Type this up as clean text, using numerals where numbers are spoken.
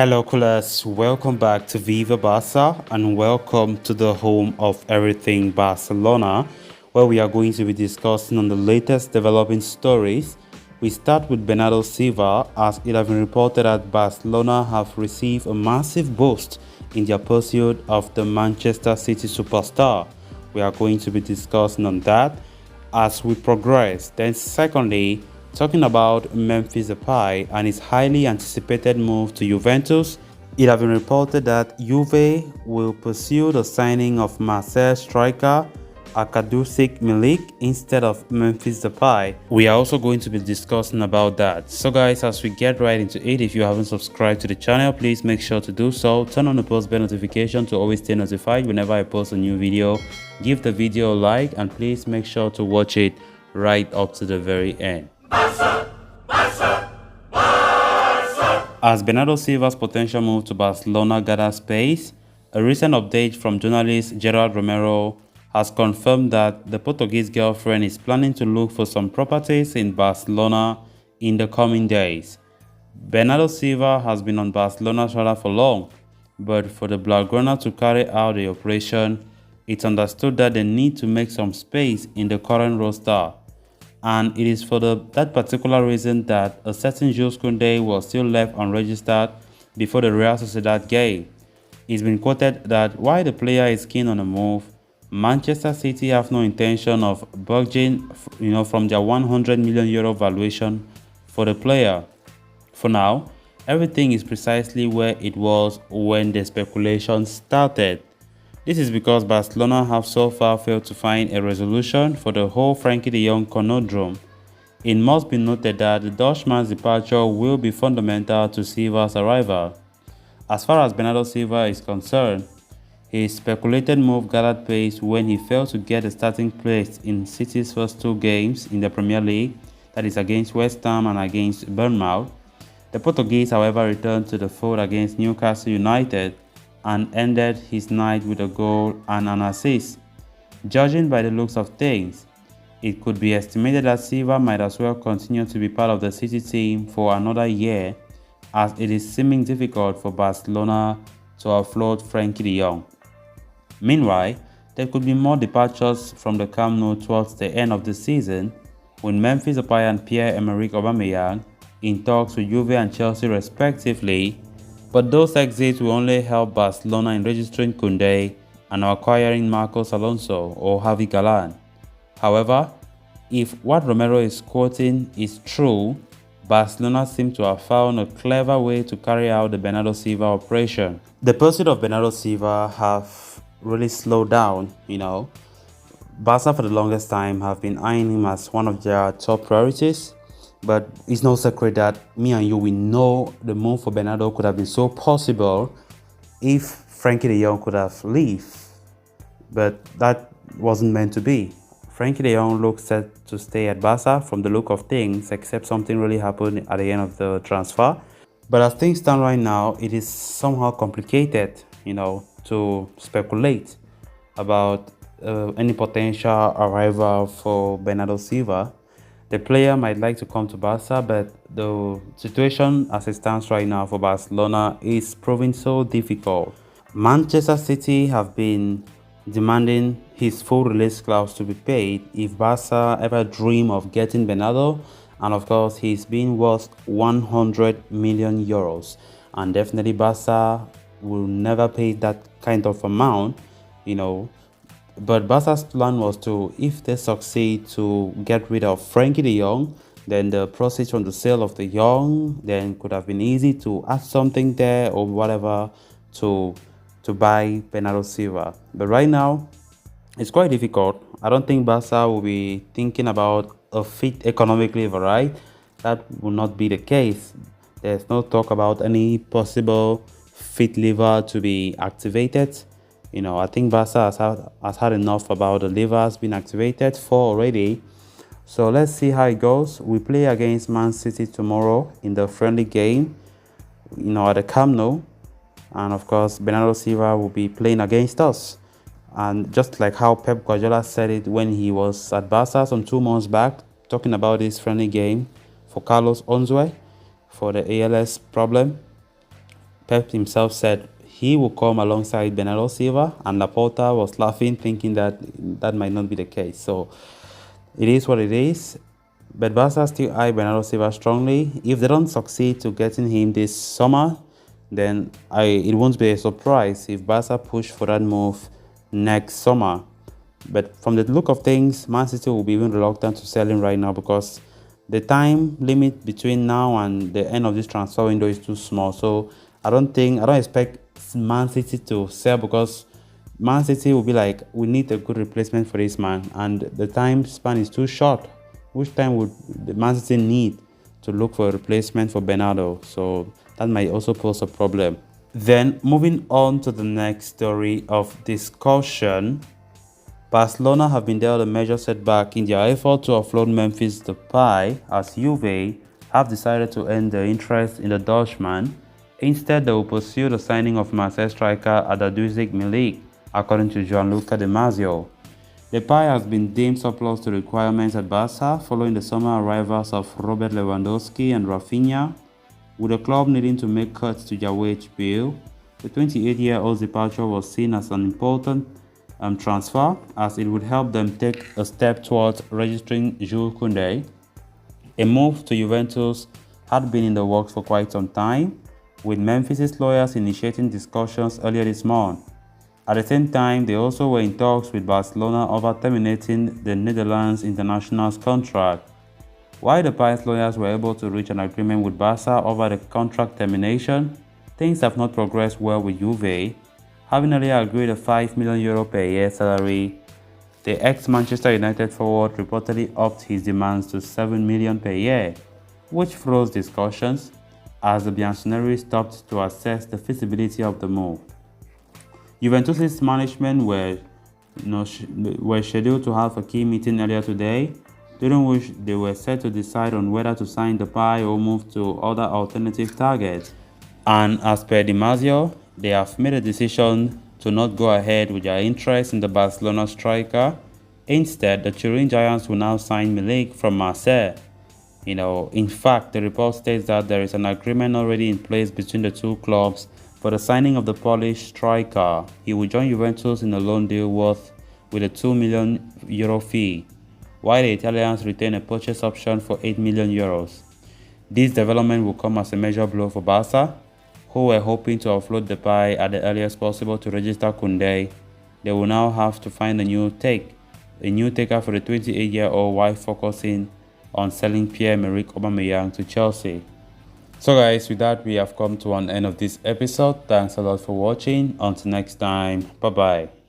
Hello, coolers. Welcome back to Viva Barca and welcome to the home of everything Barcelona, where we are going to be discussing on the latest developing stories. We start with Bernardo Silva, as it has been reported that Barcelona have received a massive boost in their pursuit of the Manchester City superstar. We are going to be discussing on that as we progress. Then, secondly, talking about Memphis Depay and his highly anticipated move to Juventus, it has been reported that Juve will pursue the signing of Marseille striker Akadusik Milik instead of Memphis Depay. We are also going to be discussing about that. So guys, as we get right into it, if you haven't subscribed to the channel, please make sure to do so. Turn on the post bell notification to always stay notified whenever I post a new video. Give the video a like and please make sure to watch it right up to the very end. As Bernardo Silva's potential move to Barcelona gathers pace, a recent update from journalist Gerard Romero has confirmed that the Portuguese girlfriend is planning to look for some properties in Barcelona in the coming days. Bernardo Silva has been on Barcelona's radar for long, but for the Blaugrana to carry out the operation, it's understood that they need to make some space in the current roster. And it is for that particular reason that a certain Jules Koundé was still left unregistered before the Real Sociedad game. It's been quoted that while the player is keen on a move, Manchester City have no intention of budging from their €100 million valuation for the player. For now, everything is precisely where it was when the speculation started. This is because Barcelona have so far failed to find a resolution for the whole Frankie de Jong conundrum. It must be noted that the Dutchman's departure will be fundamental to Silva's arrival. As far as Bernardo Silva is concerned, his speculated move gathered pace when he failed to get a starting place in City's first two games in the Premier League, that is against West Ham and against Bournemouth. The Portuguese, however, returned to the fold against Newcastle United and ended his night with a goal and an assist. Judging by the looks of things, it could be estimated that Silva might as well continue to be part of the City team for another year, as it is seeming difficult for Barcelona to offload Frankie de Jong. Meanwhile, there could be more departures from the Camp Nou towards the end of the season, with Memphis Depay and Pierre-Emerick Aubameyang in talks with Juve and Chelsea respectively, but those exits will only help Barcelona in registering Koundé and acquiring Marcos Alonso or Javi Galán. However, if what Romero is quoting is true, Barcelona seems to have found a clever way to carry out the Bernardo Silva operation. The pursuit of Bernardo Silva have really slowed down, Barca for the longest time have been eyeing him as one of their top priorities, but it's no secret that me and you, we know the move for Bernardo could have been so possible if Frankie de Jong could have left, but that wasn't meant to be. Frankie de Jong looks set to stay at Barca from the look of things, except something really happened at the end of the transfer. But as things stand right now, it is somehow complicated, to speculate about any potential arrival for Bernardo Silva. The player might like to come to Barca, but the situation as it stands right now for Barcelona is proving so difficult. Manchester City have been demanding his full release clause to be paid if Barca ever dream of getting Bernardo, and of course he's been worth €100 million, and definitely Barca will never pay that kind of amount, But Barca's plan was to, if they succeed to get rid of Frankie de Jong, then the proceeds from the sale of de Jong then could have been easy to add something there or whatever to buy Bernardo Silva. But right now, it's quite difficult. I don't think Barca will be thinking about a fit economically, right? That will not be the case. There's no talk about any possible fit lever to be activated. I think Barca has had enough about the levers being activated for already. So let's see how it goes. We play against Man City tomorrow in the friendly game, at the Camp Nou. And of course, Bernardo Silva will be playing against us. And just like how Pep Guardiola said it when he was at Barca some 2 months back, talking about this friendly game for Carlos Onzue for the ALS problem, Pep himself said he will come alongside Bernardo Silva, and Laporta was laughing, thinking that that might not be the case. So it is what it is. But Barca still eye Bernardo Silva strongly. If they don't succeed to getting him this summer, then it won't be a surprise if Barca push for that move next summer. But from the look of things, Man City will be even reluctant to sell him right now because the time limit between now and the end of this transfer window is too small. So I don't expect Man City to sell, because Man City will be like, we need a good replacement for this man, and the time span is too short. Which time would the Man City need to look for a replacement for Bernardo? So that might also pose a problem. Then moving on to the next story of discussion, Barcelona have been dealt a major setback in their effort to offload Memphis Depay, as Juve have decided to end their interest in the Dutchman. Instead, they will pursue the signing of Marseille striker Adadouzik Milik, according to Gianluca Di Marzio. Depay has been deemed surplus to requirements at Barca following the summer arrivals of Robert Lewandowski and Rafinha, with the club needing to make cuts to their wage bill. The 28-year-old's departure was seen as an important transfer, as it would help them take a step towards registering Jules Koundé. A move to Juventus had been in the works for quite some time, with Memphis' lawyers initiating discussions earlier this month. At the same time, they also were in talks with Barcelona over terminating the Netherlands international's contract. While the Depay's lawyers were able to reach an agreement with Barca over the contract termination, things have not progressed well with Juve, having earlier agreed a €5 million per year salary. The ex-Manchester United forward reportedly upped his demands to €7 million per year, which froze discussions as the Bianconeri stopped to assess the feasibility of the move. Juventus' management were scheduled to have a key meeting earlier today, during which they were set to decide on whether to sign Depay or move to other alternative targets. And as per Di Marzio, they have made a decision to not go ahead with their interest in the Barcelona striker. Instead, the Turin Giants will now sign Milik from Marseille. In fact, the report states that there is an agreement already in place between the two clubs for the signing of the Polish striker. He will join Juventus in a loan deal with a €2 million fee, while the Italians retain a purchase option for €8 million. This development will come as a major blow for Barca, who were hoping to offload Depay at the earliest possible to register Koundé. They will now have to find a new taker for the 28-year-old, while focusing on selling Pierre-Emerick Aubameyang to Chelsea. So guys, with that, we have come to an end of this episode. Thanks a lot for watching. Until next time, bye bye.